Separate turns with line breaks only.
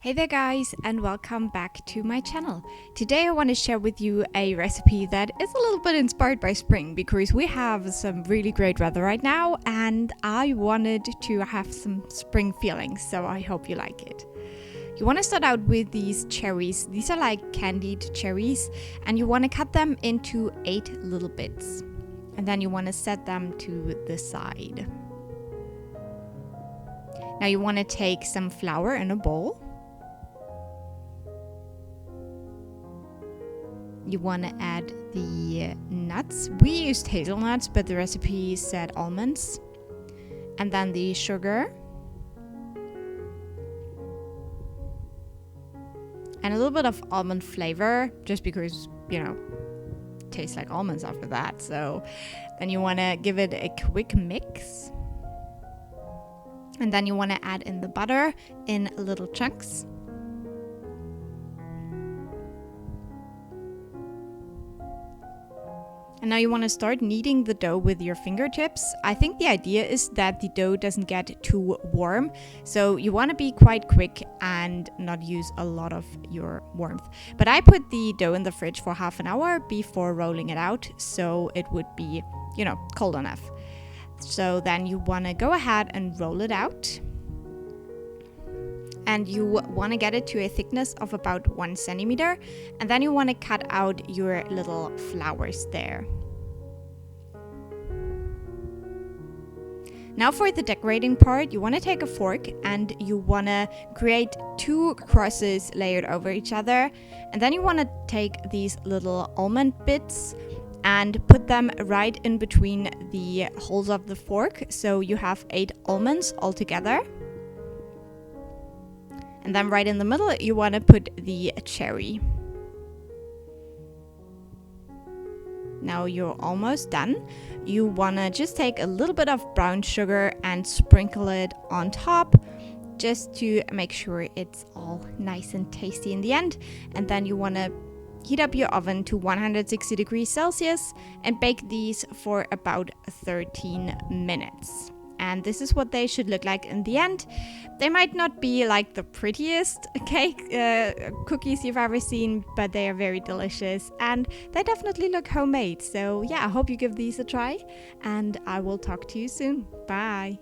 Hey there guys, and welcome back to my channel. Today I want to share with you a recipe that is a little bit inspired by spring because we have some really great weather right now and I wanted to have some spring feelings, so I hope you like it. You want to start out with these cherries. These are like candied cherries and you want to cut them into 8 little bits. And then you want to set them to the side. Now you want to take some flour in a bowl. You want to add the nuts. We used hazelnuts, but the recipe said almonds. And then the sugar. And a little bit of almond flavor, just because, it tastes like almonds after that. So then you want to give it a quick mix. And then you want to add in the butter in little chunks. And now you want to start kneading the dough with your fingertips. I think the idea is that the dough doesn't get too warm, so you want to be quite quick and not use a lot of your warmth. But I put the dough in the fridge for half an hour before rolling it out, so it would be, cold enough. So then you want to go ahead and roll it out. And you want to get it to a thickness of about 1 centimeter. And then you want to cut out your little flowers there. Now for the decorating part, you want to take a fork and you want to create 2 crosses layered over each other. And then you want to take these little almond bits and put them right in between the holes of the fork. So you have 8 almonds all together. And then right in the middle, you want to put the cherry. Now you're almost done. You want to just take a little bit of brown sugar and sprinkle it on top, just to make sure it's all nice and tasty in the end. And then you want to heat up your oven to 160 degrees Celsius and bake these for about 13 minutes. And this is what they should look like in the end. They might not be like the prettiest cookies you've ever seen, but they are very delicious and they definitely look homemade. So yeah, I hope you give these a try and I will talk to you soon. Bye.